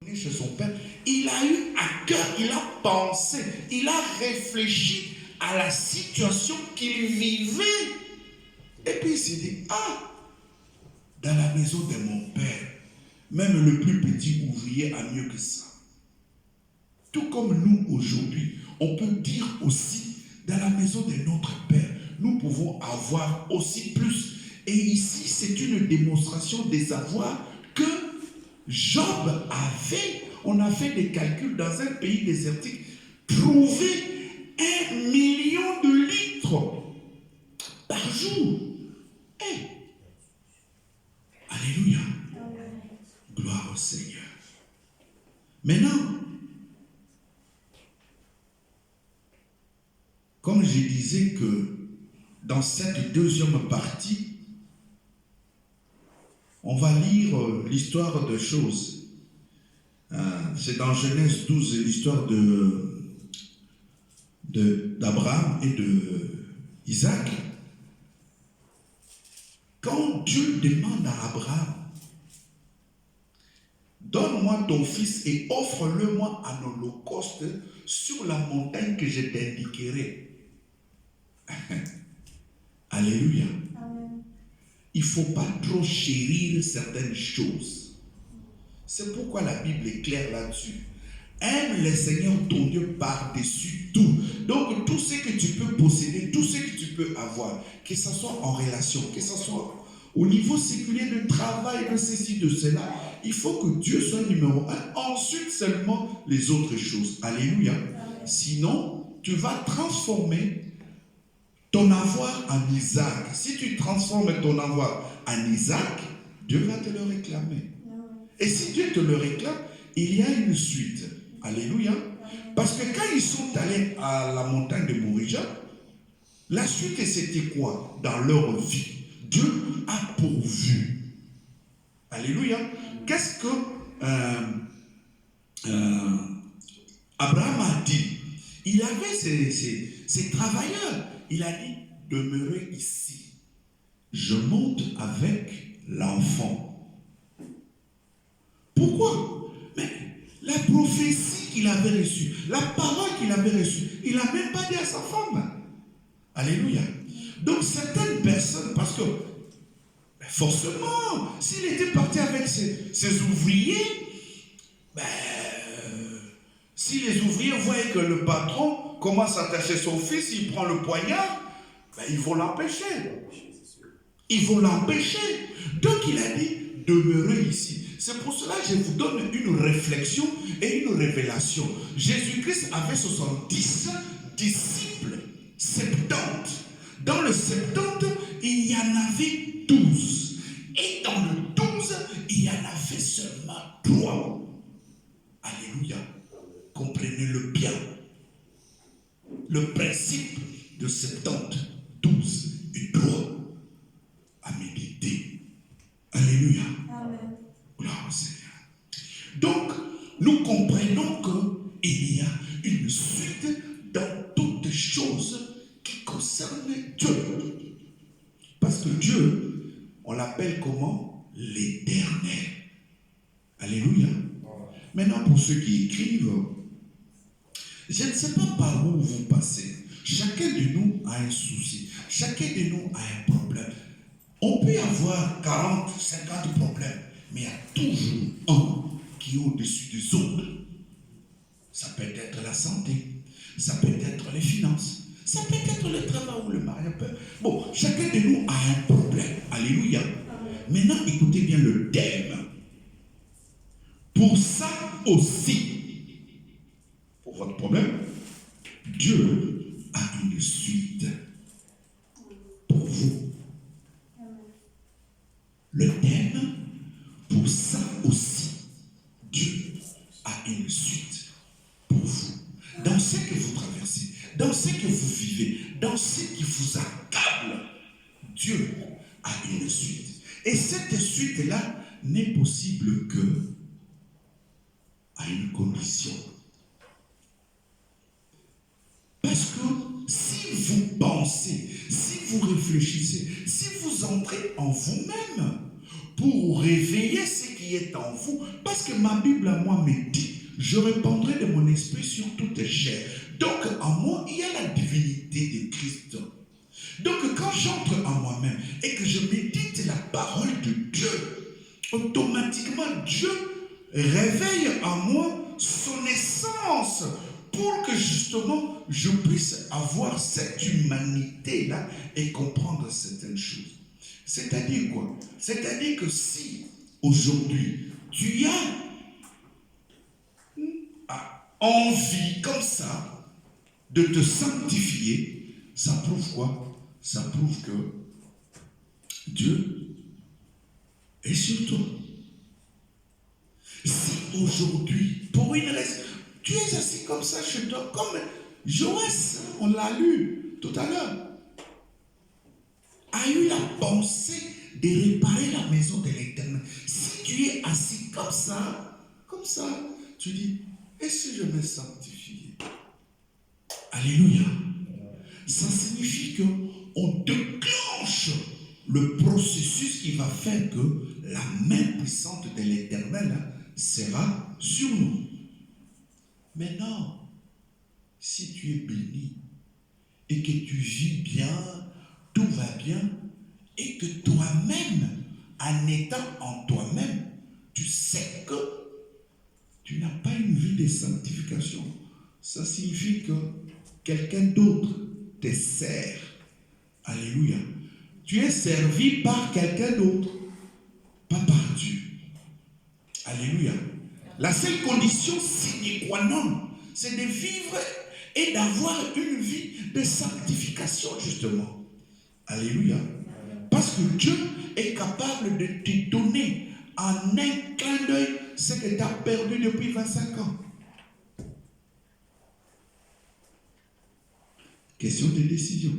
retourner chez son père, il a eu à cœur, il a pensé, il a réfléchi à la situation qu'il vivait. Et puis il s'est dit, ah, dans la maison de mon père, même le plus petit ouvrier a mieux que ça. Tout comme nous aujourd'hui, on peut dire aussi, dans la maison de notre père, nous pouvons avoir aussi plus. Et ici, c'est une démonstration des avoirs que Job avait. On a fait des calculs dans un pays désertique, trouver 1 million de litres par jour. Hey. Alléluia. Gloire au Seigneur. Maintenant, comme je disais que dans cette deuxième partie, on va lire l'histoire de choses. C'est dans Genèse 12, l'histoire d'Abraham et d'Isaac. Quand Dieu demande à Abraham, donne-moi ton fils et offre-le-moi en holocauste sur la montagne que je t'indiquerai. Alléluia. Amen. Il ne faut pas trop chérir certaines choses. C'est pourquoi la Bible est claire là-dessus. Aime le Seigneur ton Dieu par-dessus tout. Donc tout ce que tu peux posséder, tout ce que tu peux avoir, que ce soit en relation, que ce soit au niveau séculier de travail, de ceci, de cela, il faut que Dieu soit numéro 1. Ensuite seulement les autres choses. Alléluia. Sinon, tu vas transformer ton avoir en Isaac. Si tu transformes ton avoir en Isaac, Dieu va te le réclamer. Et si Dieu te le réclame, il y a une suite. Alléluia. Parce que quand ils sont allés à la montagne de Morija, la suite c'était quoi dans leur vie? Dieu a pourvu. Alléluia. Qu'est-ce que Abraham a dit? Il avait ses travailleurs. Il a dit, demeurez ici. Je monte avec l'enfant. Pourquoi? Mais la prophétie qu'il avait reçue, la parole qu'il avait reçue, il n'a même pas dit à sa femme. Alléluia. Donc certaines personnes, parce que forcément, s'il était parti avec ses ouvriers, si les ouvriers voyaient que le patron commence à attacher son fils, il prend le poignard, ils vont l'empêcher. Ils vont l'empêcher. Donc il a dit, demeurez ici. C'est pour cela que je vous donne une réflexion et une révélation. Jésus-Christ avait 70 disciples, 70. Dans le 70, il y en avait 12. Et dans le 12, il y en avait seulement 3. Alléluia. Comprenez-le bien. Le principe de 70, 12 et 3 à méditer. Alléluia. Amen. Gloire au Seigneur. Donc, nous comprenons qu'il y a une suite dans toutes choses qui concernent Dieu. Parce que Dieu, on l'appelle comment? L'Éternel. Alléluia. Maintenant, pour ceux qui écrivent, je ne sais pas par où vous passez. Chacun de nous a un souci. Chacun de nous a un problème. On peut avoir 40, 50 problèmes, mais il y a toujours un qui est au-dessus des autres. Ça peut être la santé, ça peut être les finances, ça peut être le travail ou le mariage. Bon, chacun de nous a un problème. Alléluia. Maintenant, écoutez bien le thème. Pour ça aussi, pour votre problème, Dieu a une suite pour vous. Le thème, pour ça aussi, Dieu a une suite pour vous. Dans ce que vous traversez, dans ce que vous vivez, dans ce qui vous accable, Dieu a une suite. Et cette suite-là n'est possible que à une condition. Parce que si vous pensez, si vous réfléchissez, si vous entrez en vous-même pour réveiller ce qui est en vous. Parce que ma Bible à moi me dit, je répandrai de mon esprit sur toute chair. Donc en moi, il y a la divinité de Christ. Donc quand j'entre en moi-même et que je médite la parole de Dieu, automatiquement Dieu réveille en moi son essence pour que justement je puisse avoir cette humanité-là et comprendre certaines choses. C'est-à-dire quoi? C'est-à-dire que si aujourd'hui tu as envie comme ça de te sanctifier, ça prouve quoi? Ça prouve que Dieu est sur toi. Si aujourd'hui, pour une raison, tu es assis comme ça chez toi, comme Joël, on l'a lu tout à l'heure, a eu la pensée de réparer la maison de l'Éternel. Si tu es assis comme ça, tu dis, et si je me sanctifie? Alléluia. Ça signifie qu'on déclenche le processus qui va faire que la main puissante de l'Éternel sera sur nous. Maintenant, si tu es béni et que tu vis bien, tout va bien, et que toi-même, en étant en toi-même, tu sais que tu n'as pas une vie de sanctification, ça signifie que quelqu'un d'autre te sert. Alléluia. Tu es servi par quelqu'un d'autre, pas par Dieu. Alléluia. La seule condition sine qua non, c'est de vivre et d'avoir une vie de sanctification, justement. Alléluia. Parce que Dieu est capable de te donner en un clin d'œil ce que tu as perdu depuis 25 ans. Question de décision.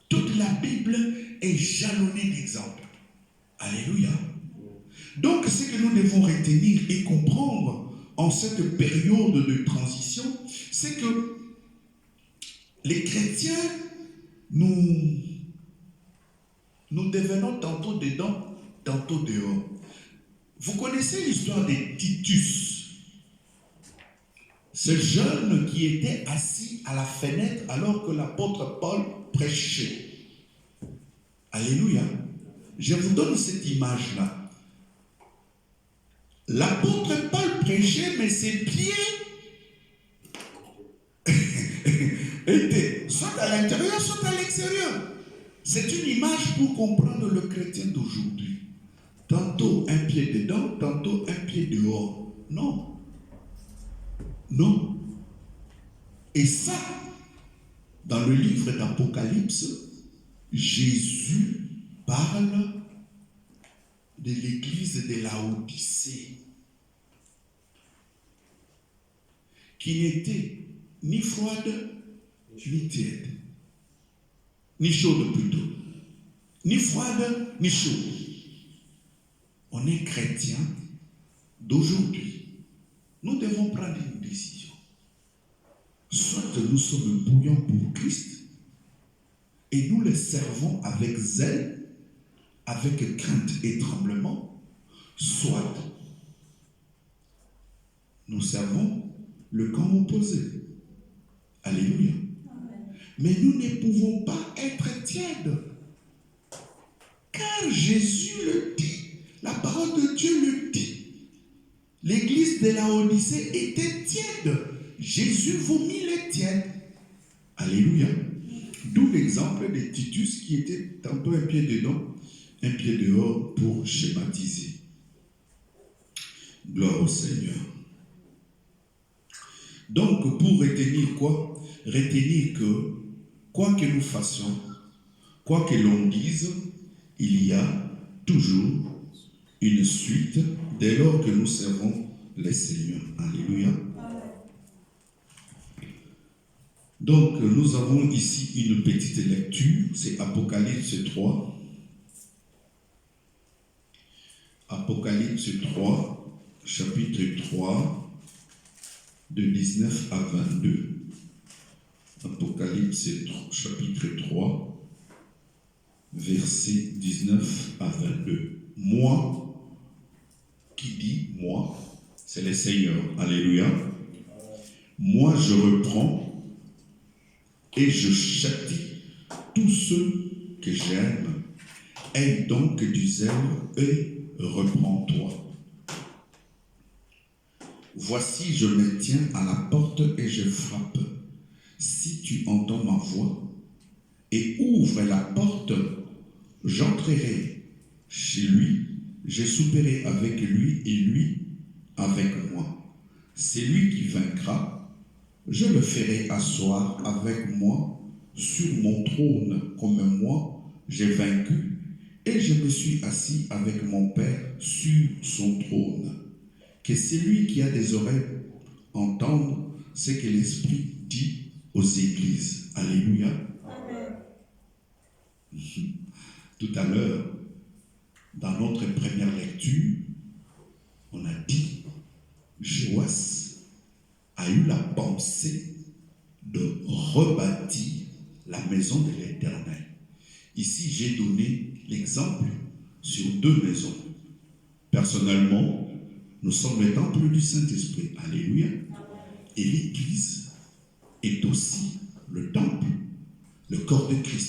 Toute la Bible est jalonnée d'exemples. Alléluia. Donc, ce que nous devons retenir et comprendre en cette période de transition, c'est que les chrétiens, nous devenons tantôt dedans, tantôt dehors. Vous connaissez l'histoire de Titus, ce jeune qui était assis à la fenêtre alors que l'apôtre Paul prêchait. Alléluia. Je vous donne cette image-là. L'apôtre Paul prêchait, mais ses pieds étaient soit à l'intérieur, soit à l'extérieur. C'est une image pour comprendre le chrétien d'aujourd'hui. Tantôt un pied dedans, tantôt un pied dehors. Non. Non. Et ça, dans le livre d'Apocalypse, Jésus parle de l'église de Laodicée, qui n'était ni froide, ni tiède, ni chaude plutôt, ni froide, ni chaude. On est chrétien d'aujourd'hui. Nous devons prendre une décision. Soit nous sommes bouillants pour Christ et nous le servons avec zèle, avec crainte et tremblement, soit nous servons le camp opposé. Alléluia. Mais nous ne pouvons pas être tièdes. Car Jésus le dit. La parole de Dieu le dit. L'église de Laodicée était tiède. Jésus vomit les tièdes. Alléluia. D'où l'exemple de Titus qui était tantôt un pied dedans, un pied dehors pour schématiser. Gloire au Seigneur. Donc, pour retenir quoi? Retenir que, quoi que nous fassions, quoi que l'on dise, il y a toujours une suite dès lors que nous servons les Seigneurs. Alléluia. Donc, nous avons ici une petite lecture, c'est Apocalypse 3. Apocalypse 3, chapitre 3, de 19 à 22. Apocalypse 3, chapitre 3, versets 19 à 22. Moi, qui dit moi, c'est le Seigneur. Alléluia. Moi, je reprends et je châtie tous ceux que j'aime. Aie donc du zèle et reprends-toi. Voici, je me tiens à la porte et je frappe. Si tu entends ma voix et ouvre la porte, j'entrerai chez lui, je souperai avec lui et lui avec moi. C'est lui qui vaincra, je le ferai asseoir avec moi sur mon trône, comme moi j'ai vaincu et je me suis assis avec mon Père sur son trône. Que celui qui a des oreilles entende ce que l'Esprit dit aux églises. Alléluia. Amen. Tout à l'heure, dans notre première lecture, on a dit, Joas a eu la pensée de rebâtir la maison de l'Éternel. Ici, j'ai donné l'exemple sur 2 maisons. Personnellement, nous sommes le temple du Saint-Esprit. Alléluia. Et l'Église est aussi le temple, le corps de Christ.